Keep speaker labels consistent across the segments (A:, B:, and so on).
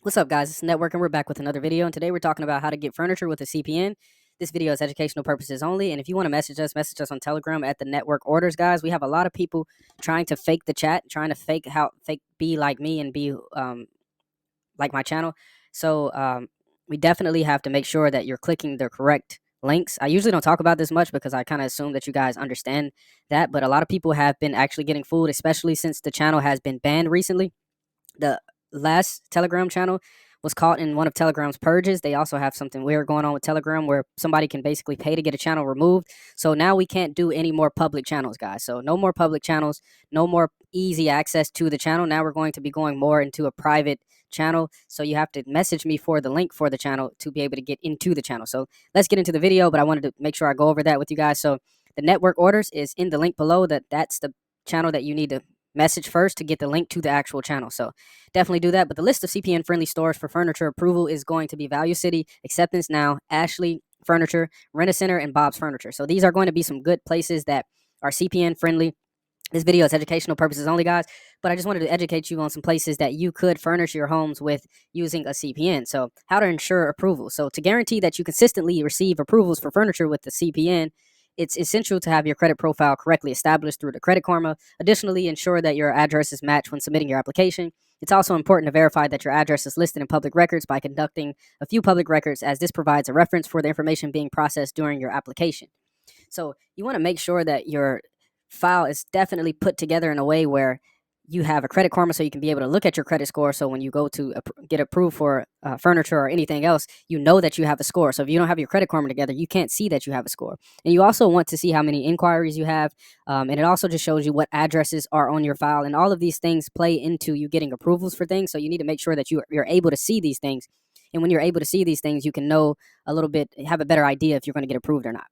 A: What's up, guys? It's Network, and we're back with another video. And today we're talking about how to get furniture with a CPN. This video is educational purposes only. And if you want to message us on Telegram at the Network Orders, guys. We have a lot of people trying to fake the chat, trying to fake be like me and be like my channel. So we definitely have to make sure that you're clicking the correct links. I usually don't talk about this much because I kind of assume that you guys understand that. But a lot of people have been actually getting fooled, especially since the channel has been banned recently. The last Telegram channel was caught in one of Telegram's purges. They also have something weird going on with Telegram where somebody can basically pay to get a channel removed. So now we can't do any more public channels, guys. So no more public channels, no more easy access to the channel. Now we're going to be going more into a private channel. So you have to message me for the link for the channel to be able to get into the channel. So let's get into the video, but I wanted to make sure I go over that with you guys. So the Network Orders is in the link below. That's the channel that you need to message first to get the link to the actual channel. So definitely do that. But the list of CPN friendly stores for furniture approval is going to be Value City, Acceptance Now, Ashley Furniture, Rent-A-Center, and Bob's Furniture. So these are going to be some good places that are CPN friendly. This video is educational purposes only, guys, but I just wanted to educate you on some places that you could furnish your homes with using a CPN. So how to ensure approval. So to guarantee that you consistently receive approvals for furniture with the CPN, it's essential to have your credit profile correctly established through the Credit Karma. Additionally, ensure that your address is matched when submitting your application. It's also important to verify that your address is listed in public records by conducting a few public records, as this provides a reference for the information being processed during your application. So you want to make sure that your file is definitely put together in a way where you have a Credit Karma so you can be able to look at your credit score. So when you go to get approved for furniture or anything else, you know that you have a score. So if you don't have your Credit Karma together, you can't see that you have a score. And you also want to see how many inquiries you have. And it also just shows you what addresses are on your file. And all of these things play into you getting approvals for things. So you need to make sure that you're able to see these things. And when you're able to see these things, you can know a little bit, have a better idea if you're going to get approved or not.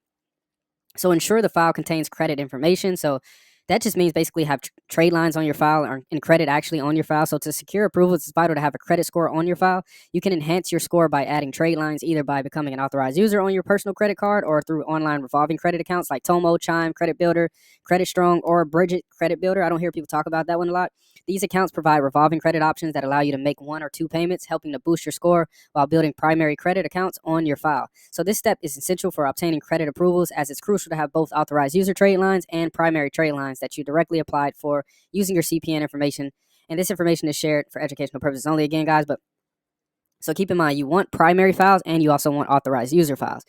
A: So ensure the file contains credit information. So that just means basically have trade lines on your file and credit actually on your file. So to secure approval, it's vital to have a credit score on your file. You can enhance your score by adding trade lines, either by becoming an authorized user on your personal credit card or through online revolving credit accounts like Tomo, Chime, Credit Builder, Credit Strong, or Bridget Credit Builder. I don't hear people talk about that one a lot. These accounts provide revolving credit options that allow you to make 1 or 2 payments, helping to boost your score while building primary credit accounts on your file. So this step is essential for obtaining credit approvals, as it's crucial to have both authorized user trade lines and primary trade lines that you directly applied for using your CPN information. And this information is shared for educational purposes only, again, guys. But so keep in mind, you want primary files and you also want authorized user files,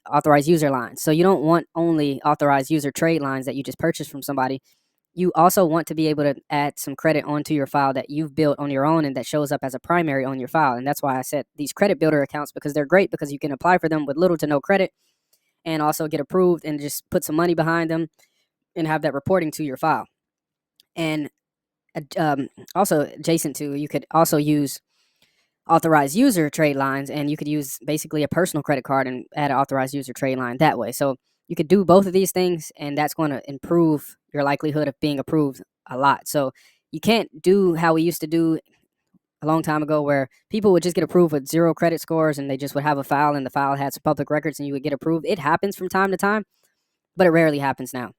A: authorized user lines. So you don't want only authorized user trade lines that you just purchased from somebody. You also want to be able to add some credit onto your file that you've built on your own and that shows up as a primary on your file. And that's why I said these credit builder accounts, because they're great, because you can apply for them with little to no credit and also get approved and just put some money behind them and have that reporting to your file. And also adjacent to, you could also use authorized user trade lines, and you could use basically a personal credit card and add an authorized user trade line that way. So you could do both of these things, and that's going to improve your likelihood of being approved a lot. So you can't do how we used to do a long time ago, where people would just get approved with 0 credit scores and they just would have a file and the file had some public records and you would get approved. It happens from time to time, but it rarely happens now.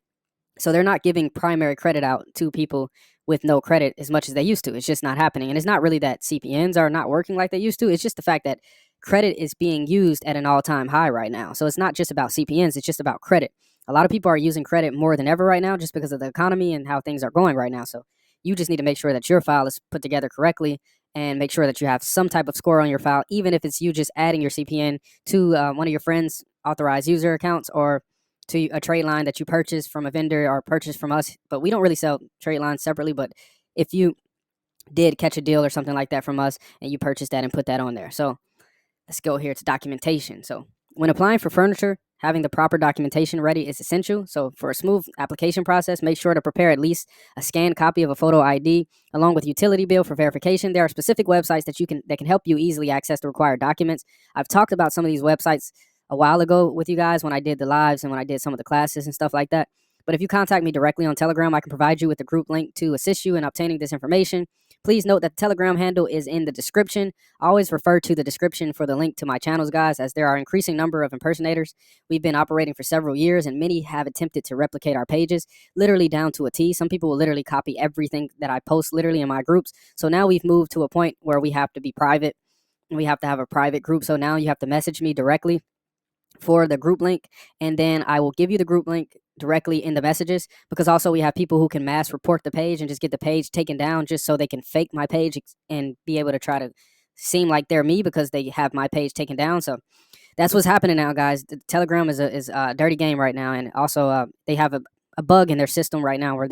A: So they're not giving primary credit out to people with no credit as much as they used to. It's just not happening. And it's not really that CPNs are not working like they used to. It's just the fact that credit is being used at an all-time high right now. So it's not just about CPNs. It's just about credit. A lot of people are using credit more than ever right now just because of the economy and how things are going right now. So you just need to make sure that your file is put together correctly and make sure that you have some type of score on your file, even if it's you just adding your CPN to one of your friends' authorized user accounts or to a trade line that you purchased from a vendor or purchased from us. But we don't really sell trade lines separately. But if you did catch a deal or something like that from us and you purchased that and put that on there. So let's go here to documentation. So when applying for furniture, having the proper documentation ready is essential. So for a smooth application process, make sure to prepare at least a scanned copy of a photo ID along with utility bill for verification. There are specific websites that can help you easily access the required documents. I've talked about some of these websites a while ago with you guys when I did the lives and when I did some of the classes and stuff like that. But if you contact me directly on Telegram, I can provide you with the group link to assist you in obtaining this information. Please note that the Telegram handle is in the description. Always refer to the description for the link to my channels, guys, as there are an increasing number of impersonators. We've been operating for several years, and many have attempted to replicate our pages, literally down to a T. Some people will literally copy everything that I post literally in my groups. So now we've moved to a point where we have to be private we have to have a private group. So now you have to message me directly for the group link, and then I will give you the group link directly in the messages, because also we have people who can mass report the page and just get the page taken down just so they can fake my page and be able to try to seem like they're me because they have my page taken down. So that's what's happening now, guys. The Telegram is a dirty game right now, and also they have a bug in their system right now where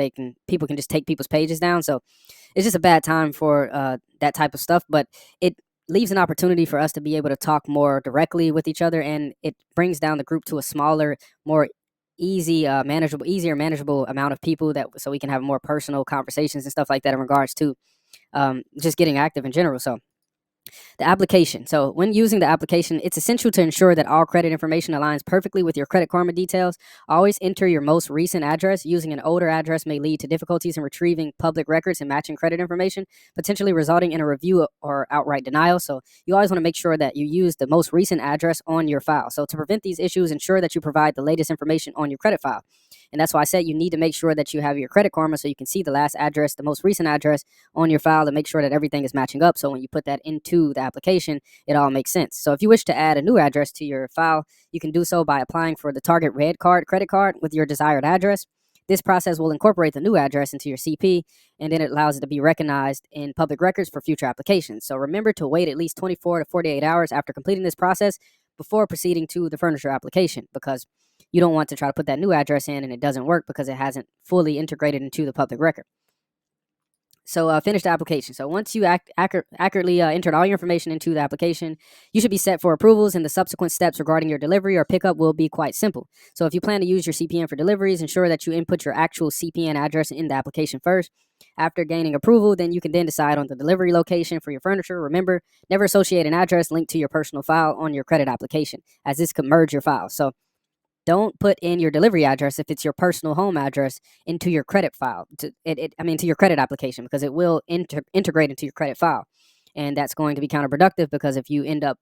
A: people can just take people's pages down. So it's just a bad time for that type of stuff, but it leaves an opportunity for us to be able to talk more directly with each other, and it brings down the group to a smaller, more easier manageable amount of people, that so we can have more personal conversations and stuff like that in regards to just getting active in general. So the application. So when using the application, it's essential to ensure that all credit information aligns perfectly with your Credit Karma details. Always enter your most recent address. Using an older address may lead to difficulties in retrieving public records and matching credit information, potentially resulting in a review or outright denial. So you always want to make sure that you use the most recent address on your file. So to prevent these issues, ensure that you provide the latest information on your credit file. And that's why I said you need to make sure that you have your Credit Karma so you can see the last address, the most recent address on your file, to make sure that everything is matching up. So when you put that into the application, it all makes sense. So if you wish to add a new address to your file, you can do so by applying for the Target Red Card credit card with your desired address. This process will incorporate the new address into your CP, and then it allows it to be recognized in public records for future applications. So remember to wait at least 24 to 48 hours after completing this process before proceeding to the furniture application, because you don't want to try to put that new address in and it doesn't work because it hasn't fully integrated into the public record. So finish the application. So once you accurately entered all your information into the application, you should be set for approvals, and the subsequent steps regarding your delivery or pickup will be quite simple. So if you plan to use your CPN for deliveries, ensure that you input your actual CPN address in the application first. After gaining approval, then you can decide on the delivery location for your furniture. Remember, never associate an address linked to your personal file on your credit application, as this could merge your files. So don't put in your delivery address if it's your personal home address into your credit file, to your credit application, because it will integrate into your credit file. And that's going to be counterproductive, because if you end up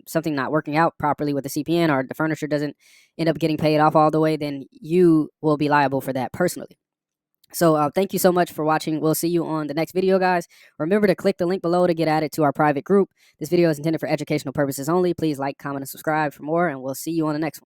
A: something not working out properly with the CPN, or the furniture doesn't end up getting paid off all the way, then you will be liable for that personally. So thank you so much for watching. We'll see you on the next video, guys. Remember to click the link below to get added to our private group. This video is intended for educational purposes only. Please like, comment, and subscribe for more, and we'll see you on the next one.